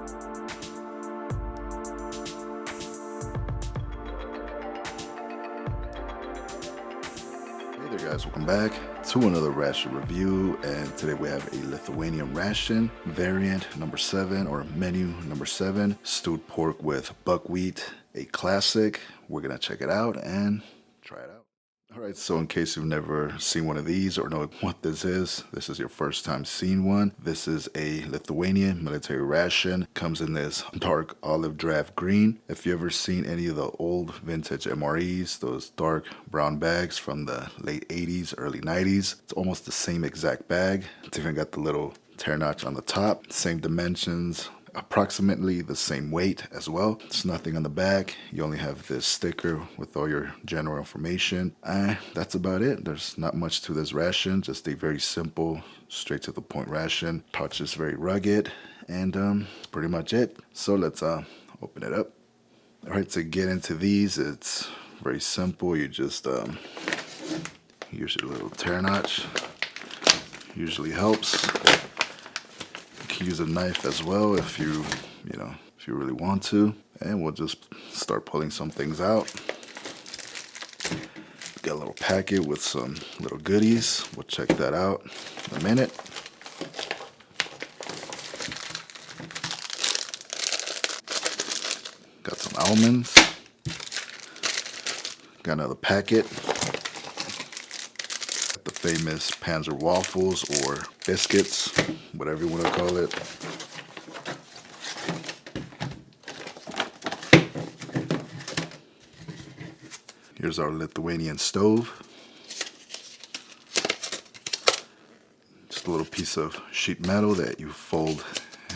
Hey there guys, welcome back to another ration review, and today we have a Lithuanian ration variant number 7 or menu number 7, stewed pork with buckwheat, a classic. We're gonna check it out and try it out. Alright, so in case you've never seen one of these or know what this is your first time seeing one. This is a Lithuanian military ration. Comes in this dark olive drab green. If you've ever seen any of the old vintage MREs, those dark brown bags from the late 80s, early 90s, it's almost the same exact bag. It's even got the little tear notch on the top, same dimensions, approximately the same weight as well. There's nothing on the back. You only have this sticker with all your general information. That's about it. There's not much to this ration, just a very simple, straight to the point ration. Pouch is very rugged, and pretty much it. So let's open it up. All right, to get into these, it's very simple. You just use your little tear notch. Usually helps. Use a knife as well if you really want to, and we'll just start pulling some things out. Got a little packet with some little goodies. We'll check that out in a minute. Got some almonds. Got another packet. The famous Panzer waffles or biscuits, whatever you want to call it. Here's our Lithuanian stove. Just a little piece of sheet metal that you fold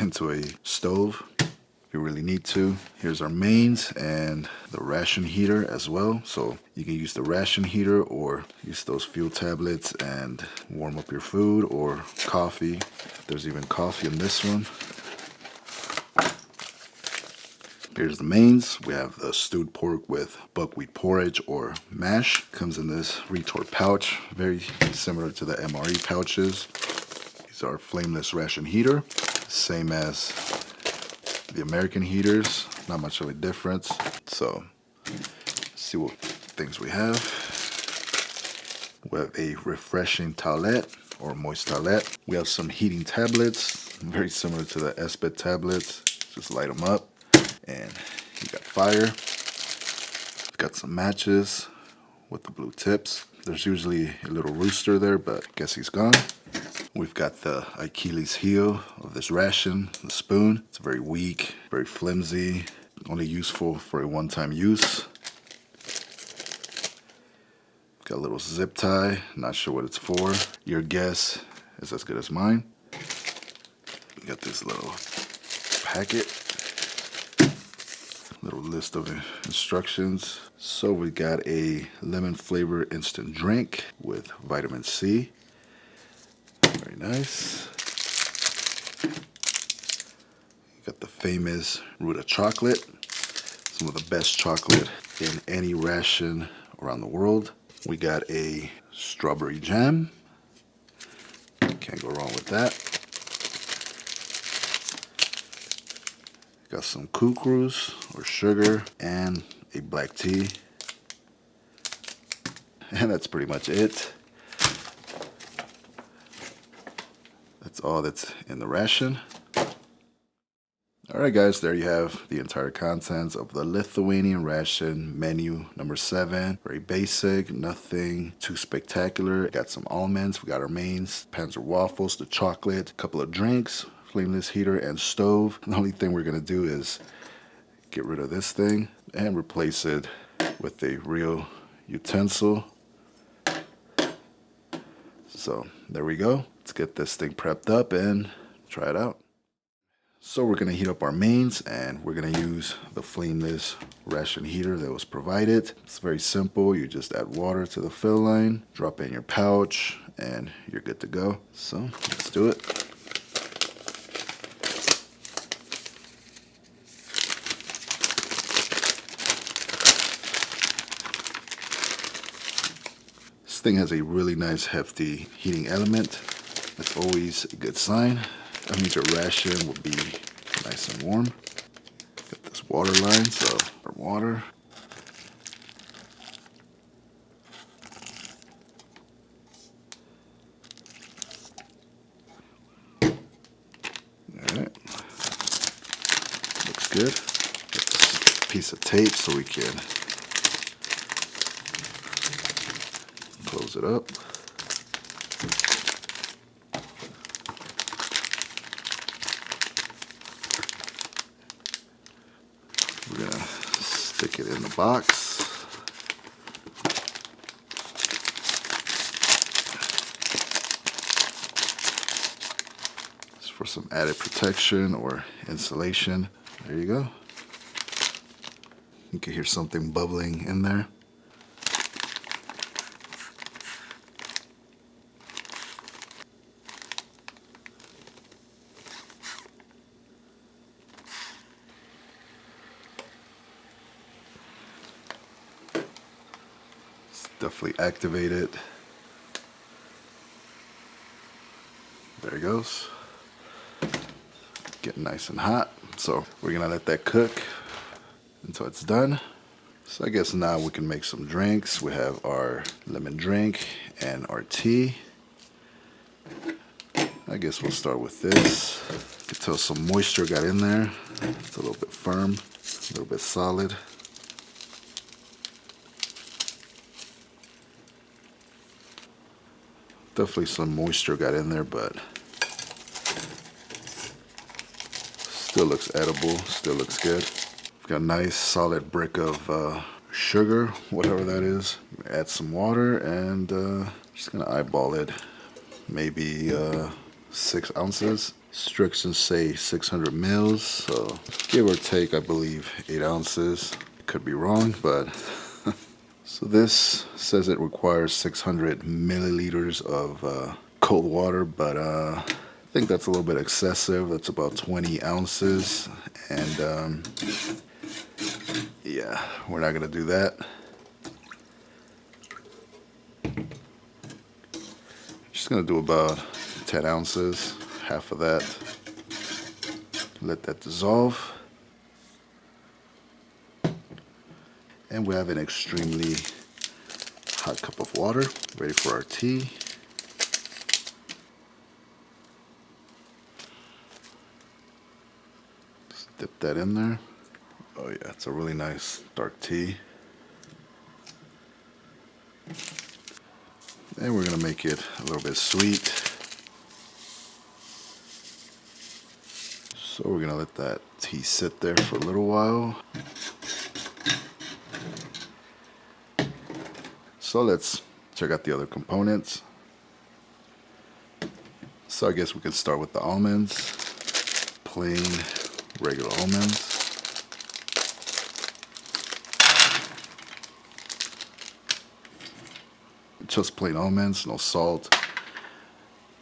into a stove if you really need to. Here's our mains and the ration heater as well. So you can use the ration heater or use those fuel tablets and warm up your food, or coffee, if there's even coffee in this one. Here's the mains. We have the stewed pork with buckwheat porridge or mash. Comes in this retort pouch, very similar to the MRE pouches. These are flameless ration heater, same as the American heaters, not much of a difference. So let's see what things we have. We have a refreshing towelette or moist towelette. We have some heating tablets, very similar to the SBET tablets. Just light them up, and you got fire. We've got some matches with the blue tips. There's usually a little rooster there, but I guess he's gone. We've got the Achilles heel of this ration, the spoon. It's very weak, very flimsy, only useful for a one-time use. Got a little zip tie, not sure what it's for. Your guess is as good as mine. We got this little packet, little list of instructions. So we got a lemon flavored instant drink with vitamin C. Very nice. Got the famous Ruta chocolate, some of the best chocolate in any ration around the world. We got a strawberry jam. Can't go wrong with that. Got some kukru's or sugar and a black tea. And that's pretty much it. That's all that's in the ration. Alright guys, there you have the entire contents of the Lithuanian ration menu number 7. Very basic, nothing too spectacular. Got some almonds, we got our mains, Panzer waffles, the chocolate, a couple of drinks, flameless heater and stove. The only thing we're going to do is get rid of this thing and replace it with a real utensil. So there we go. Let's get this thing prepped up and try it out. So we're going to heat up our mains, and we're going to use the flameless ration heater that was provided. It's very simple. You just add water to the fill line, drop in your pouch, and you're good to go. So let's do it. This thing has a really nice hefty heating element. That's always a good sign. That means your ration will be Nice and warm. Got this water line, so our water. Alright. Looks good. Get this piece of tape so we can close it up. We're gonna stick it in the box. Just for some added protection or insulation. There you go. You can hear something bubbling in there. Definitely activate it. There it goes. Getting nice and hot. So we're gonna let that cook until it's done. So I guess now we can make some drinks. We have our lemon drink and our tea. I guess we'll start with this. You can tell some moisture got in there. It's a little bit firm, a little bit solid. Definitely some moisture got in there, but still looks edible, still looks good. We've got a nice solid brick of sugar, whatever that is. Add some water and just gonna eyeball it. Maybe 6 ounces. Instructions say 600 mils, so give or take, I believe 8 ounces. Could be wrong, but so this says it requires 600 milliliters of cold water, but I think that's a little bit excessive. That's about 20 ounces, and yeah, we're not gonna do that. Just gonna do about 10 ounces, half of that. Let that dissolve. And we have an extremely hot cup of water ready for our tea. Just dip that in there. Oh yeah, it's a really nice dark tea. And we're gonna make it a little bit sweet. So we're gonna let that tea sit there for a little while. So let's check out the other components. So I guess we can start with the almonds. Plain, regular almonds. Just plain almonds, no salt,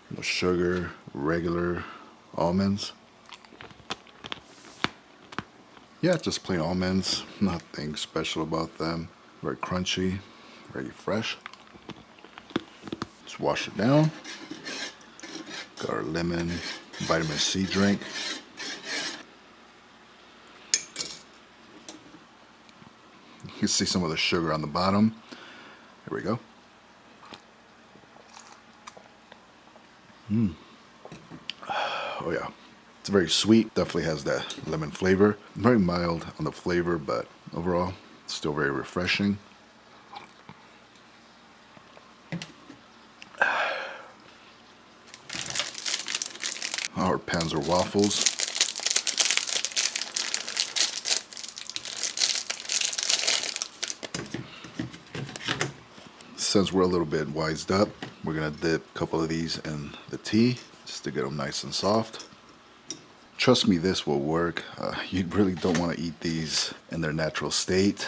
no sugar, regular almonds. Yeah, just plain almonds, nothing special about them. Very crunchy, very fresh. Just wash it down. Got our lemon vitamin C drink. You can see some of the sugar on the bottom. There we go. Oh yeah, it's very sweet. Definitely has that lemon flavor. Very mild on the flavor, but overall, still very refreshing. Our Panzer waffles. Since we're a little bit wised up, we're gonna dip a couple of these in the tea just to get them nice and soft. Trust me, this will work. You really don't want to eat these in their natural state.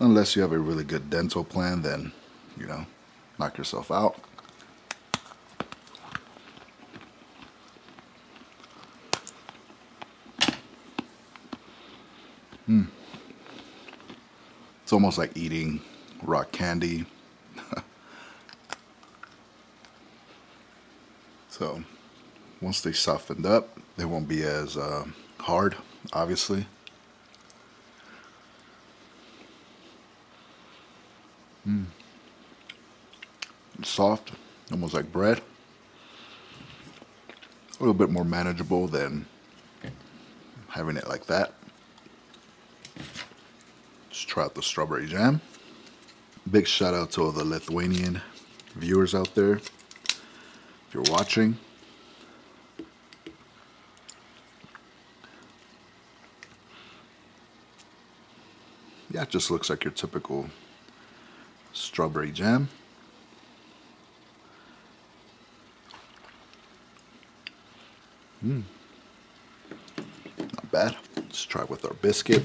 Unless you have a really good dental plan, then, you know, knock yourself out. It's almost like eating rock candy. So Once they softened up, they won't be as hard, obviously. Soft, almost like bread. A little bit more manageable than having it like that. Just try out the strawberry jam. Big shout out to all the Lithuanian viewers out there. If you're watching, yeah, it just looks like your typical strawberry jam. Not bad. Let's try with our biscuit.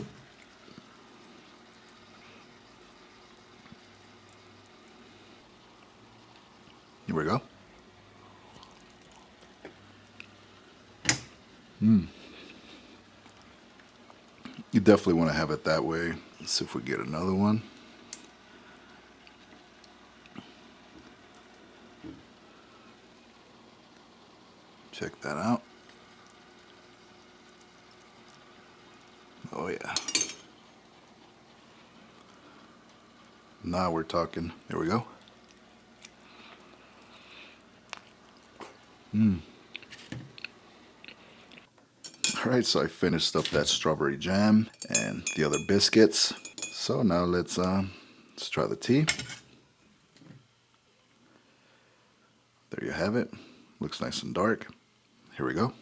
Here we go. You definitely want to have it that way. Let's see if we get another one. Check that out. Oh yeah. Now we're talking. There we go. Alright, so I finished up that strawberry jam and the other biscuits. So now let's try the tea. There you have it. Looks nice and dark. Here we go.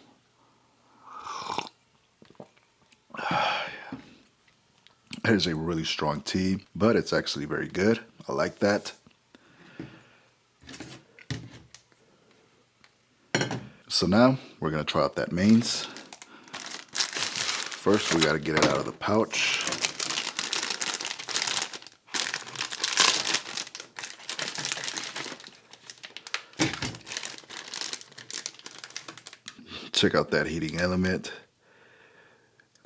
That is a really strong tea, but it's actually very good. I like that. So now we're going to try out that mains. First, we got to get it out of the pouch. Check out that heating element.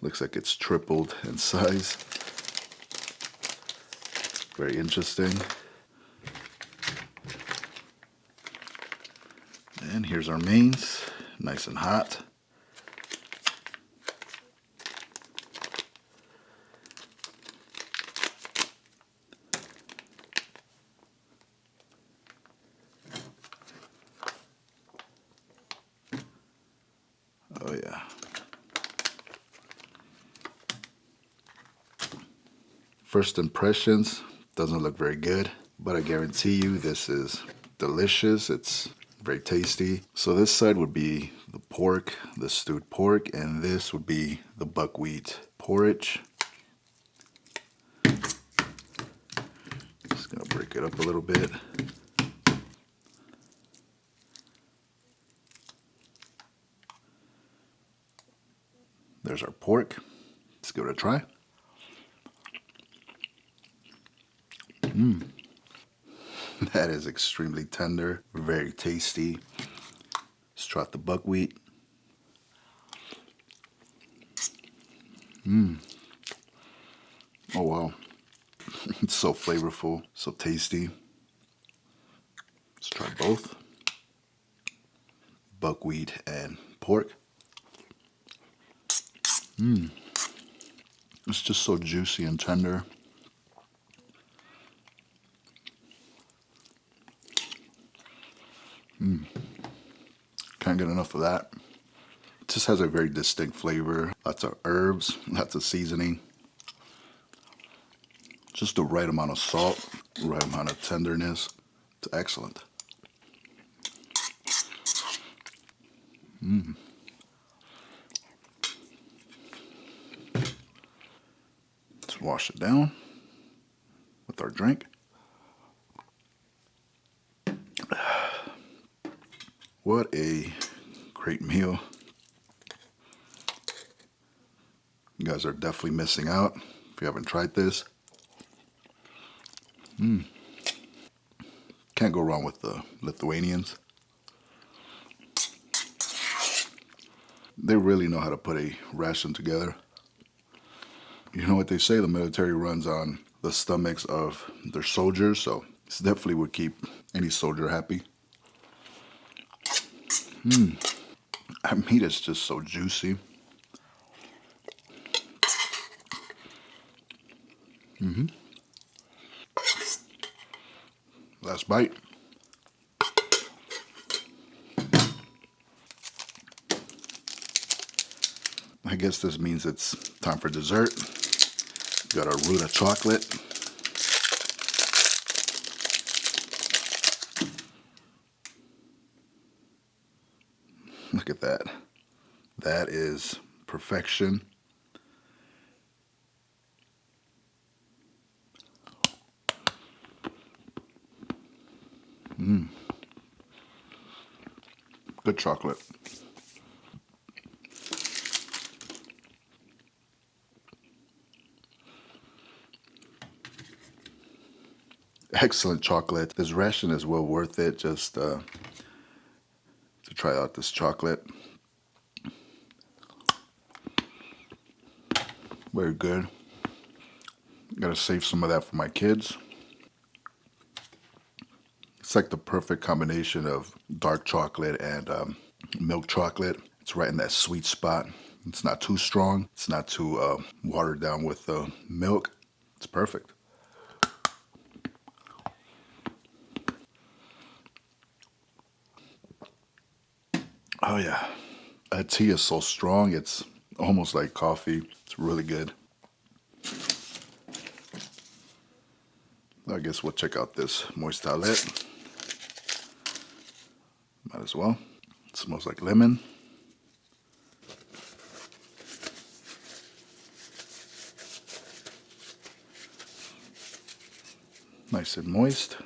Looks like it's tripled in size. Very interesting. And here's our mains, nice and hot. Oh yeah. First impressions, doesn't look very good, but I guarantee you this is delicious. It's very tasty. So this side would be the pork, the stewed pork, and this would be the buckwheat porridge. Just gonna break it up a little bit. There's our pork. Let's give it a try. That is extremely tender, very tasty. Let's try out the buckwheat. Oh wow. It's so flavorful, so tasty. Let's try both. Buckwheat and pork. It's just so juicy and tender. Can't get enough of that. It just has a very distinct flavor. Lots of herbs, lots of seasoning. Just the right amount of salt, right amount of tenderness. It's excellent. Let's wash it down with our drink. What a great meal. You guys are definitely missing out if you haven't tried this. Can't go wrong with the Lithuanians. They really know how to put a ration together. You know what they say, the military runs on the stomachs of their soldiers, so this definitely would keep any soldier happy. That meat is just so juicy. Last bite. I guess this means it's time for dessert. Got our root of chocolate. Look at that. That is perfection. Good chocolate. Excellent chocolate. This ration is well worth it just to try out this chocolate. Very good. Gotta save some of that for my kids. It's like the perfect combination of dark chocolate and milk chocolate. It's right in that sweet spot. It's not too strong. It's not too watered down with the milk. It's perfect. Oh yeah, that tea is so strong. It's almost like coffee. It's really good. I guess we'll check out this moist towelette. Might as well. It smells like lemon. Nice and moist.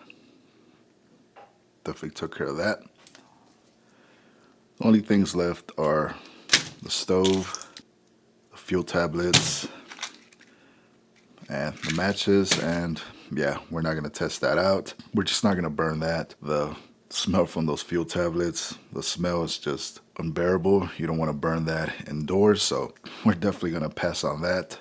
Definitely took care of that. The only things left are the stove, the fuel tablets, and the matches. And yeah, we're not gonna test that out. We're just not gonna burn that. The smell from those fuel tablets, the smell is just unbearable. You don't want to burn that indoors, so we're definitely gonna pass on that.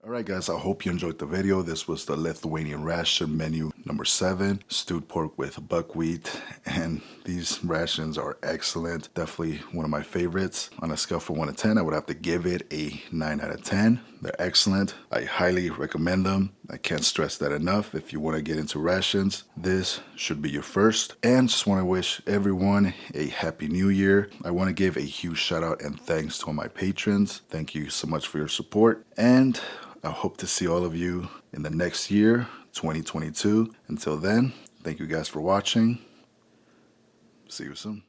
Alright guys, I hope you enjoyed the video. This was the Lithuanian ration menu number 7, stewed pork with buckwheat, and these rations are excellent. Definitely one of my favorites. On a scale from 1 to 10, I would have to give it a 9 out of 10. They're excellent. I highly recommend them. I can't stress that enough. If you want to get into rations, this should be your first. And just want to wish everyone a happy new year. I want to give a huge shout out and thanks to all my patrons. Thank you so much for your support. And I hope to see all of you in the next year, 2022. Until then, thank you guys for watching. See you soon.